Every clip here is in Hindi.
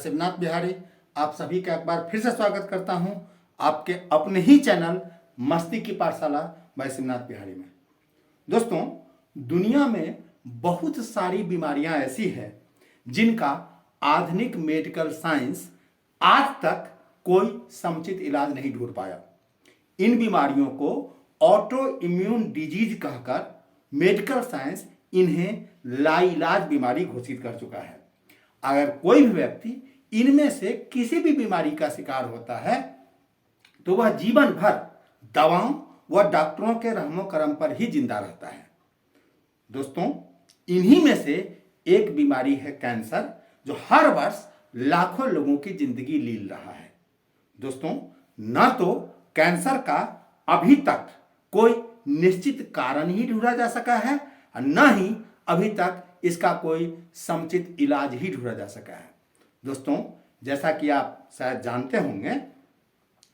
शिवनाथ बिहारी आप सभी का एक बार फिर से स्वागत करता हूं आपके अपने ही चैनल मस्ती की पाठशाला बाय शिवनाथ बिहारी में। दोस्तों, दुनिया में बहुत सारी बीमारियां ऐसी हैं जिनका आधुनिक मेडिकल साइंस आज तक कोई समुचित इलाज नहीं ढूंढ पाया। इन बीमारियों को ऑटो इम्यून डिजीज कहकर मेडिकल साइंस इन्हें लाइलाज बीमारी घोषित कर चुका है। अगर कोई भी व्यक्ति इनमें से किसी भी बीमारी का शिकार होता है तो वह जीवन भर दवाओं व डॉक्टरों के रहमो करम पर ही जिंदा रहता है। दोस्तों, इन्हीं में से एक बीमारी है कैंसर, जो हर वर्ष लाखों लोगों की जिंदगी लील रहा है। दोस्तों, न तो कैंसर का अभी तक कोई निश्चित कारण ही ढूंढा जा सका है और न ही अभी तक इसका कोई समुचित इलाज ही ढूंढा जा सका है। दोस्तों, जैसा कि आप शायद जानते होंगे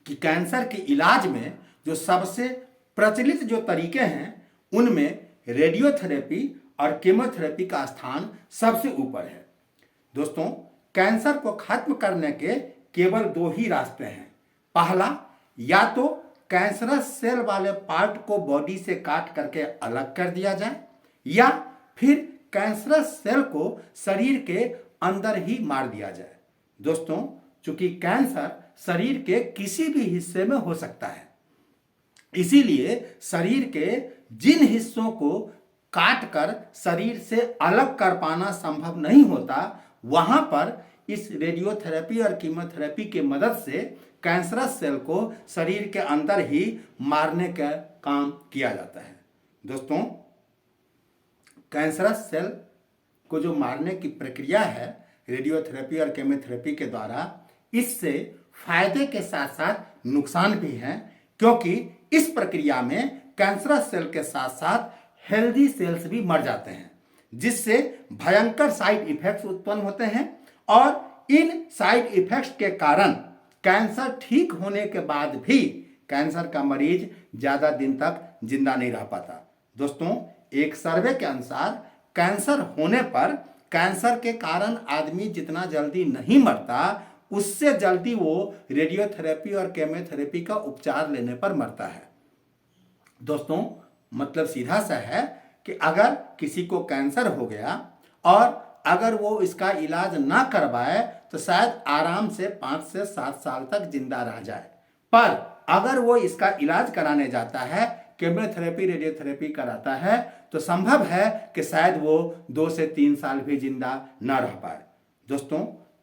कि कैंसर के इलाज में जो सबसे प्रचलित जो तरीके हैं उनमें रेडियोथेरेपी और कीमोथेरेपी का स्थान सबसे ऊपर है। दोस्तों, कैंसर को खत्म करने के केवल दो ही रास्ते हैं। पहला, या तो कैंसरस सेल वाले पार्ट को बॉडी से काट करके अलग कर दिया जाए, या फिर कैंसरस सेल को शरीर के अंदर ही मार दिया जाए। दोस्तों, चूंकि कैंसर शरीर के किसी भी हिस्से में हो सकता है, इसीलिए शरीर के जिन हिस्सों को काट कर शरीर से अलग कर पाना संभव नहीं होता, वहां पर इस रेडियोथेरेपी और कीमोथेरेपी की मदद से कैंसरस सेल को शरीर के अंदर ही मारने का काम किया जाता है। दोस्तों, कैंसरस सेल को जो मारने की प्रक्रिया है रेडियोथेरेपी और कीमोथेरेपी के द्वारा, इससे फायदे के साथ साथ नुकसान भी हैं, क्योंकि इस प्रक्रिया में कैंसरस सेल के साथ साथ हेल्दी सेल्स भी मर जाते हैं, जिससे भयंकर साइड इफेक्ट्स उत्पन्न होते हैं और इन साइड इफेक्ट्स के कारण कैंसर ठीक होने के बाद भी कैंसर का मरीज ज्यादा दिन तक जिंदा नहीं रह पाता। दोस्तों, एक सर्वे के अनुसार कैंसर होने पर कैंसर के कारण आदमी जितना जल्दी नहीं मरता, उससे जल्दी वो रेडियोथेरेपी और कीमोथेरेपी का उपचार लेने पर मरता है। दोस्तों, मतलब सीधा सा है कि अगर किसी को कैंसर हो गया और अगर वो इसका इलाज ना करवाए तो शायद आराम से 5 से 7 साल तक जिंदा रह जाए, पर अगर वो इसका इलाज कराने जाता है, कीमोथेरेपी रेडियोथेरेपी कराता है, तो संभव है कि शायद वो 2 से 3 साल भी जिंदा ना रह पाए। दोस्तों,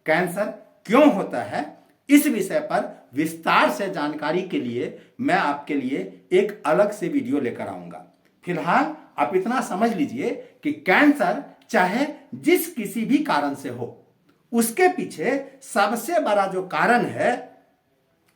कैंसर क्यों होता है, इस विषय पर विस्तार से जानकारी के लिए मैं आपके लिए एक अलग से वीडियो लेकर आऊंगा। फिलहाल आप इतना समझ लीजिए कि कैंसर चाहे जिस किसी भी कारण से हो, उसके पीछे सबसे बड़ा जो कारण है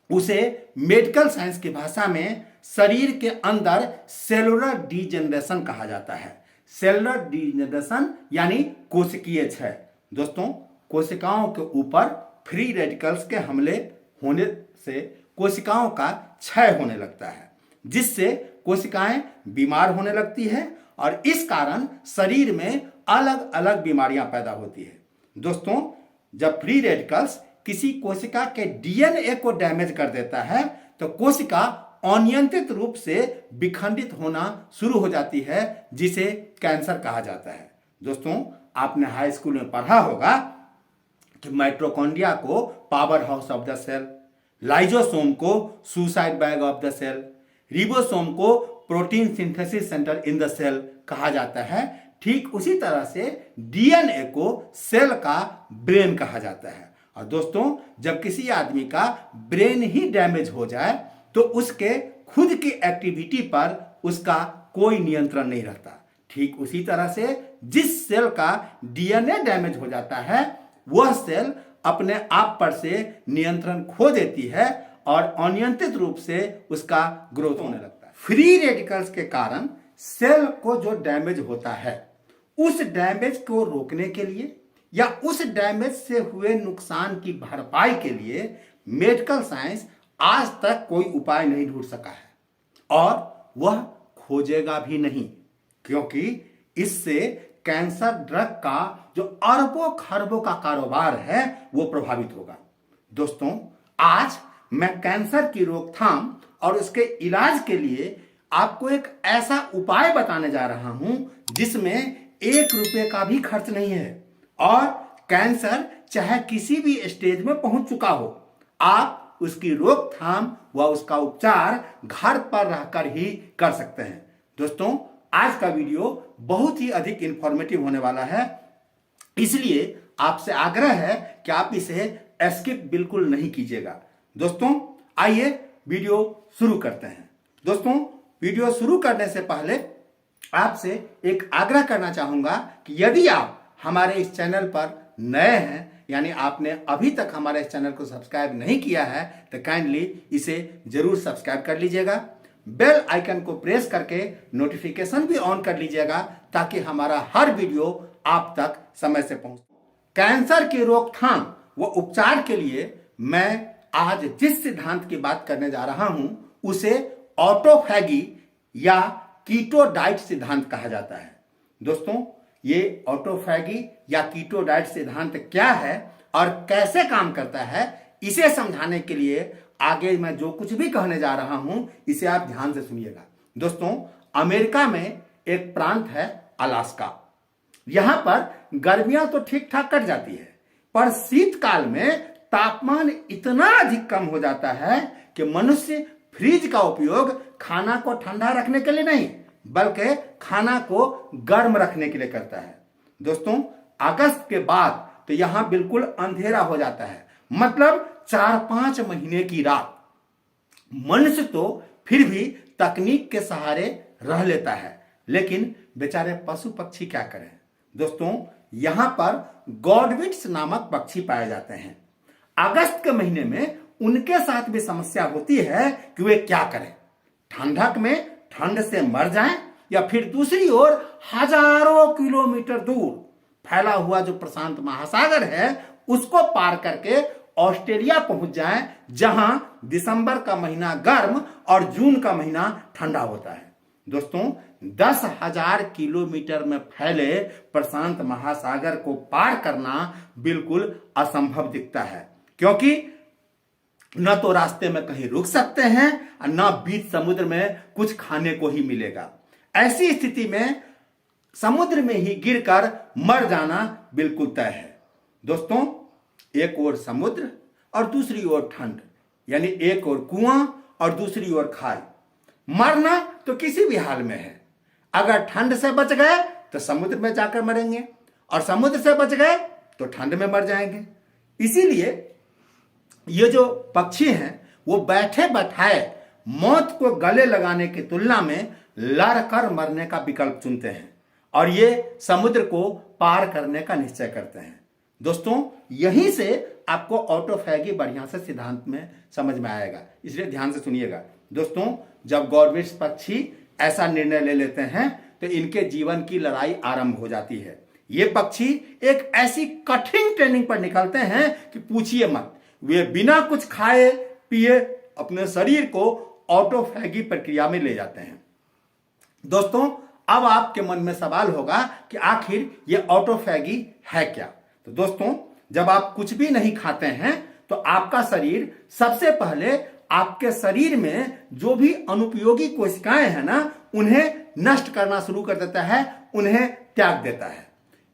उसे मेडिकल साइंस की भाषा में शरीर के अंदर सेलुलर डीजेनरेशन कहा जाता है। सेलुलर डीजेनरेशन यानी कोशिकीय क्षय। दोस्तों, कोशिकाओं के ऊपर फ्री रेडिकल्स के हमले होने से कोशिकाओं का क्षय होने लगता है, जिससे कोशिकाएं बीमार होने लगती है और इस कारण शरीर में अलग अलग बीमारियां पैदा होती है। दोस्तों, जब फ्री रेडिकल्स किसी कोशिका के डीएनए को डैमेज कर देता है तो कोशिका अनियंत्रित रूप से विखंडित होना शुरू हो जाती है, जिसे कैंसर कहा जाता है। दोस्तों, आपने हाई स्कूल में पढ़ा होगा कि माइटोकॉन्ड्रिया को power house of the cell, lysosome को suicide bag of the cell, ribosome को protein synthesis centre in the cell कहा जाता है। ठीक उसी तरह से डीएनए को सेल का ब्रेन कहा जाता है। और दोस्तों, जब किसी आदमी का ब्रेन ही डैमेज हो जाए तो उसके खुद की एक्टिविटी पर उसका कोई नियंत्रण नहीं रहता। ठीक उसी तरह से जिस सेल का डीएनए डैमेज हो जाता है, वह सेल अपने आप पर से नियंत्रण खो देती है और अनियंत्रित रूप से उसका ग्रोथ होने लगता है। फ्री रेडिकल्स के कारण सेल को जो डैमेज होता है, उस डैमेज को रोकने के लिए या उस डैमेज से हुए नुकसान की भरपाई के लिए मेडिकल साइंस आज तक कोई उपाय नहीं ढूंढ सका है और वह खोजेगा भी नहीं, क्योंकि इससे कैंसर ड्रग का जो अरबों खरबों का कारोबार है वो प्रभावित होगा। दोस्तों, आज मैं कैंसर की रोकथाम और उसके इलाज के लिए आपको एक ऐसा उपाय बताने जा रहा हूं जिसमें 1 रुपए का भी खर्च नहीं है और कैंसर चाहे किसी भी स्टेज में पहुंच चुका हो, आप उसकी रोकथाम व उसका उपचार घर पर रहकर ही कर सकते हैं। दोस्तों, आज का वीडियो बहुत ही अधिक इंफॉर्मेटिव होने वाला है, इसलिए आपसे आग्रह है कि आप इसे स्किप बिल्कुल नहीं कीजिएगा। दोस्तों, आइए वीडियो शुरू करते हैं। दोस्तों, वीडियो शुरू करने से पहले आपसे एक आग्रह करना चाहूंगा कि यदि आप हमारे इस चैनल पर नए हैं, यानी आपने अभी तक हमारे इस चैनल को सब्सक्राइब नहीं किया है, तो काइंडली इसे जरूर सब्सक्राइब कर लीजिएगा। बेल आइकन को प्रेस करके नोटिफिकेशन भी ऑन कर लीजिएगा ताकि हमारा हर वीडियो आप तक समय से पहुंचे। कैंसर की रोकथाम व उपचार के लिए मैं आज जिस सिद्धांत की बात करने जा रहा हूं उसे ऑटोफैगी या कीटो डाइट सिद्धांत कहा जाता है। दोस्तों, ये ऑटोफैगी या कीटो डाइट सिद्धांत क्या है और कैसे काम करता है, इसे समझाने के लिए आगे मैं जो कुछ भी कहने जा रहा हूं इसे आप ध्यान से सुनिएगा। दोस्तों, अमेरिका में एक प्रांत है अलास्का। यहां पर गर्मियां तो ठीक ठाक कट जाती है, पर शीतकाल में तापमान इतना अधिक कम हो जाता है कि मनुष्य फ्रिज का उपयोग खाना को ठंडा रखने के लिए नहीं बल्कि खाना को गर्म रखने के लिए करता है। दोस्तों, अगस्त के बाद तो यहां बिल्कुल अंधेरा हो जाता है, मतलब 4-5 महीने की रात। मनुष्य तो फिर भी तकनीक के सहारे रह लेता है, लेकिन बेचारे पशु पक्षी क्या करें। दोस्तों, यहां पर गॉडविट्स नामक पक्षी पाए जाते हैं। अगस्त के महीने में उनके साथ भी समस्या होती है कि वे क्या करें, ठंडक में ठंड से मर जाएं या फिर दूसरी ओर हजारों किलोमीटर दूर फैला हुआ जो प्रशांत महासागर है उसको पार करके ऑस्ट्रेलिया पहुंच जाएं, जहां दिसंबर का महीना गर्म और जून का महीना ठंडा होता है। दोस्तों, 10,000 किलोमीटर में फैले प्रशांत महासागर को पार करना बिल्कुल असंभव दिखता है, क्योंकि न तो रास्ते में कहीं रुक सकते हैं और न बीच समुद्र में कुछ खाने को ही मिलेगा। ऐसी स्थिति में समुद्र में ही गिरकर मर जाना बिल्कुल तय है। दोस्तों, एक ओर समुद्र और दूसरी ओर ठंड, यानी एक ओर कुआं और दूसरी ओर खाई। मरना तो किसी भी हाल में है। अगर ठंड से बच गए तो समुद्र में जाकर मरेंगे और समुद्र से बच गए तो ठंड में मर जाएंगे। इसीलिए ये जो पक्षी हैं वो बैठे बैठाए मौत को गले लगाने की तुलना में लड़कर मरने का विकल्प चुनते हैं और ये समुद्र को पार करने का निश्चय करते हैं। दोस्तों, यहीं से आपको ऑटोफैगी बढ़िया से सिद्धांत में समझ में आएगा, इसलिए ध्यान से सुनिएगा। दोस्तों, जब गॉडविट्स पक्षी ऐसा निर्णय ले लेते हैं तो इनके जीवन की लड़ाई आरंभ हो जाती है। ये पक्षी एक ऐसी कठिन ट्रेनिंग पर निकलते हैं कि पूछिए मत। वे बिना कुछ खाए पिए अपने शरीर को ऑटोफैगी प्रक्रिया में ले जाते हैं। दोस्तों, अब आपके मन में सवाल होगा कि आखिर ये ऑटोफैगी है क्या। तो दोस्तों, जब आप कुछ भी नहीं खाते हैं तो आपका शरीर सबसे पहले आपके शरीर में जो भी अनुपयोगी कोशिकाएं हैं ना, उन्हें नष्ट करना शुरू कर देता है, उन्हें त्याग देता है।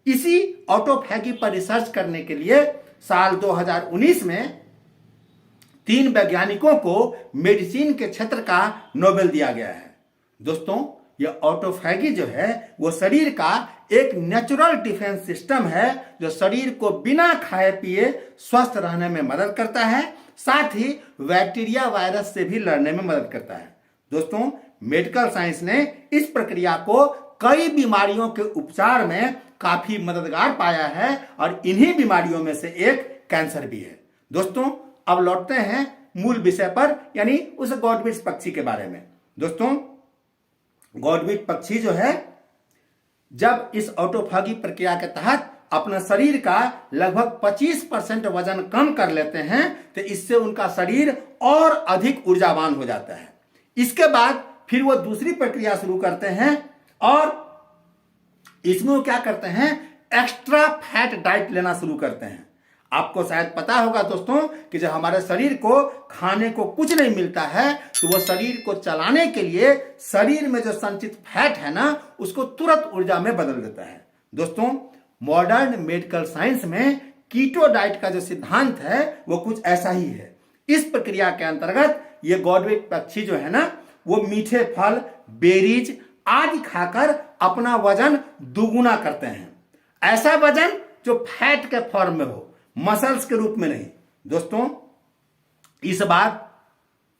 इसी ऑटोफैगी पर रिसर्च करने के लिए साल 2019 में 3 वैज्ञानिकों को मेडिसिन के क्षेत्र का नोबेल दिया गया है। दोस्तों, यह ऑटोफैगी जो है वो शरीर का एक नेचुरल डिफेंस सिस्टम है जो शरीर को बिना खाए पिए स्वस्थ रहने में मदद करता है, साथ ही बैक्टीरिया वायरस से भी लड़ने में मदद करता है। दोस्तों, मेडिकल साइंस ने इस प्रक्रिया को कई बीमारियों के उपचार में काफी मददगार पाया है और इन्हीं बीमारियों में से एक कैंसर भी है। दोस्तों, अब लौटते हैं मूल विषय पर, यानी उस गॉडविट्स पक्षी के बारे में। दोस्तों, गॉडविट पक्षी जो है जब इस ऑटोफैगी प्रक्रिया के तहत अपने शरीर का लगभग 25% वजन कम कर लेते हैं तो इससे उनका शरीर और अधिक ऊर्जावान हो जाता है। इसके बाद फिर वो दूसरी प्रक्रिया शुरू करते हैं और इसमें वो क्या करते हैं, एक्स्ट्रा फैट डाइट लेना शुरू करते हैं। आपको शायद पता होगा दोस्तों कि जब हमारे शरीर को खाने को कुछ नहीं मिलता है तो वो शरीर को चलाने के लिए शरीर में जो संचित फैट है ना उसको तुरंत ऊर्जा में बदल देता है। दोस्तों मॉडर्न मेडिकल साइंस में कीटो डाइट का जो सिद्धांत है वो कुछ ऐसा ही है। इस प्रक्रिया के अंतर्गत ये गॉडविट पक्षी जो है ना वो मीठे फल, बेरीज आदि खाकर अपना वजन दुगुना करते हैं। ऐसा वजन जो फैट के फॉर्म में हो, मसल्स के रूप में नहीं। दोस्तों इस बार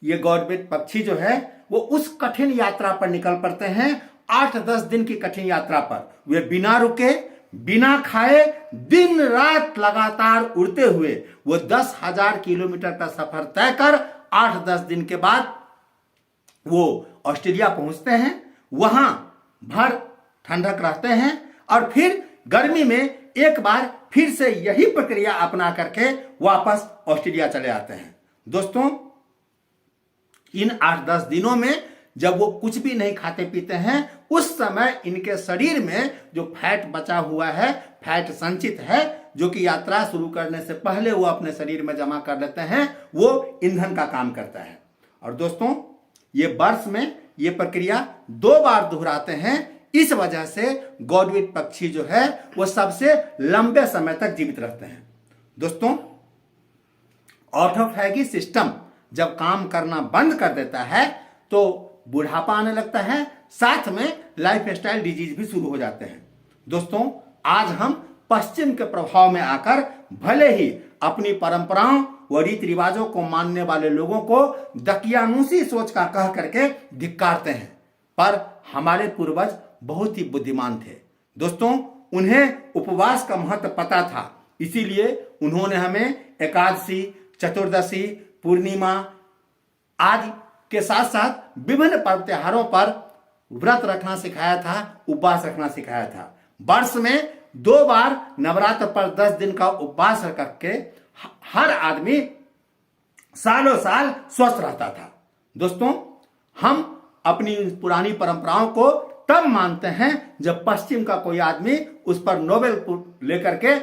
ये गॉडविट पक्षी जो है वो उस कठिन यात्रा पर निकल पड़ते हैं। 8-10 दिन की कठिन यात्रा पर वे बिना रुके, बिना खाए, दिन रात लगातार उड़ते हुए वो 10,000 किलोमीटर का सफर तय कर 8-10 दिन के बाद वो ऑस्ट्रेलिया पहुंचते हैं। वहां भर ठंडक रहते हैं और फिर गर्मी में एक बार फिर से यही प्रक्रिया अपना करके वापस ऑस्ट्रेलिया चले आते हैं। दोस्तों इन 8-10 दिनों में जब वो कुछ भी नहीं खाते पीते हैं उस समय इनके शरीर में जो फैट बचा हुआ है, फैट संचित है, जो कि यात्रा शुरू करने से पहले वो अपने शरीर में जमा कर लेते हैं, वो ईंधन का काम करता है। और दोस्तों ये वर्ष में ये प्रक्रिया 2 बार दोहराते हैं। इस वजह से गॉडविट पक्षी जो है वो सबसे लंबे समय तक जीवित रहते हैं। दोस्तों ऑटोफैगी सिस्टम जब काम करना बंद कर देता है तो बुढ़ापा आने लगता है, साथ में लाइफस्टाइल डिजीज भी शुरू हो जाते हैं। दोस्तों आज हम पश्चिम के प्रभाव में आकर भले ही अपनी परंपराओं व रीति रिवाजों को मानने वाले लोगों को दकियानूसी सोच का कह करके धिक्कारते हैं, पर हमारे पूर्वज बहुत ही बुद्धिमान थे। दोस्तों उन्हें उपवास का महत्व पता था, इसीलिए उन्होंने हमें एकादशी, चतुर्दशी, पूर्णिमा आदि के साथ साथ विभिन्न पर्व त्योहारों पर व्रत रखना सिखाया था, उपवास रखना सिखाया था। वर्ष में 2 बार नवरात्र पर 10 दिन का उपवास करके हर आदमी सालों साल स्वस्थ रहता था। दोस्तों हम अपनी पुरानी परंपराओं को तब मानते हैं जब पश्चिम का कोई आदमी उस पर नोबेल लेकर के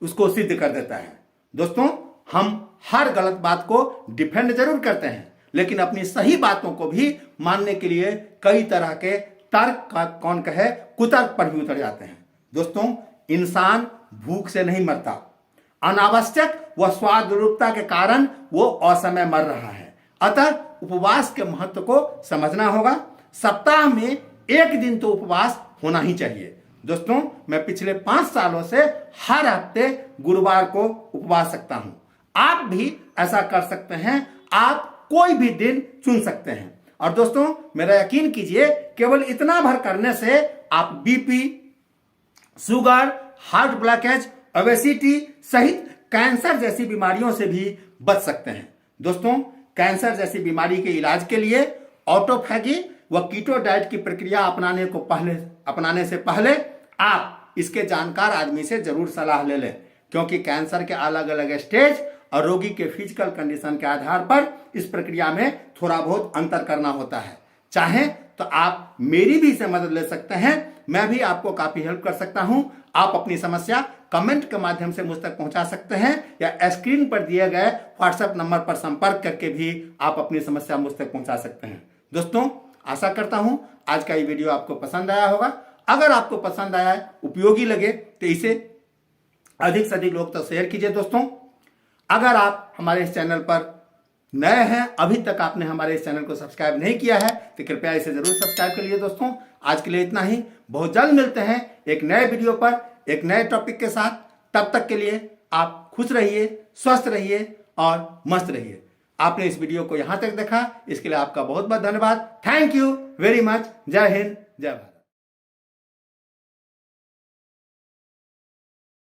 उसको सिद्ध कर देता है। दोस्तों हम हर गलत बात को डिफेंड जरूर करते हैं, लेकिन अपनी सही बातों को भी मानने के लिए कई तरह के तर्क का कौन कहे कुतर्क पर भी उतर जाते हैं। दोस्तों इंसान भूख से नहीं मरता, अनावश्यक व स्वाद रूपता के कारण वो असमय मर रहा है। अतः उपवास के महत्व को समझना होगा। सप्ताह में 1 दिन तो उपवास होना ही चाहिए। दोस्तों मैं पिछले 5 सालों से हर हफ्ते गुरुवार को उपवास रखता हूं। आप भी ऐसा कर सकते हैं, आप कोई भी दिन चुन सकते हैं। और दोस्तों मेरा यकीन कीजिए, केवल इतना भर करने से आप BP, sugar, heart blockage, obesity सहित कैंसर जैसी बीमारियों से भी बच सकते हैं। दोस्तों कैंसर जैसी बीमारी के इलाज के लिए ऑटोफैगी व कीटो डाइट की प्रक्रिया अपनाने से पहले आप इसके जानकार आदमी से जरूर सलाह ले लें, क्योंकि कैंसर के अलग अलग स्टेज और रोगी के फिजिकल कंडीशन के आधार पर इस प्रक्रिया में थोड़ा बहुत अंतर करना होता है। चाहे तो आप मेरी भी से मदद ले सकते हैं, मैं भी आपको काफी हेल्प कर सकता हूं। आप अपनी समस्या कमेंट के माध्यम से मुझ तक पहुंचा सकते हैं या स्क्रीन पर दिए गए व्हाट्सएप नंबर पर संपर्क करके भी आप अपनी समस्या मुझ तक पहुंचा सकते हैं। दोस्तों आशा करता हूं आज का ये वीडियो आपको पसंद आया होगा। अगर आपको पसंद आया, उपयोगी लगे तो इसे अधिक से अधिक लोग तक शेयर कीजिए। दोस्तों अगर आप हमारे इस चैनल पर नए हैं, अभी तक आपने हमारे इस चैनल को सब्सक्राइब नहीं किया है तो कृपया इसे जरूर सब्सक्राइब करिए। दोस्तों आज के लिए इतना ही, बहुत जल्द मिलते हैं एक नए वीडियो पर एक नए टॉपिक के साथ। तब तक के लिए आप खुश रहिए, स्वस्थ रहिए और मस्त रहिए। आपने इस वीडियो को यहां तक देखा, इसके लिए आपका बहुत बहुत धन्यवाद। Thank you very much. जय हिंद, जय भारत।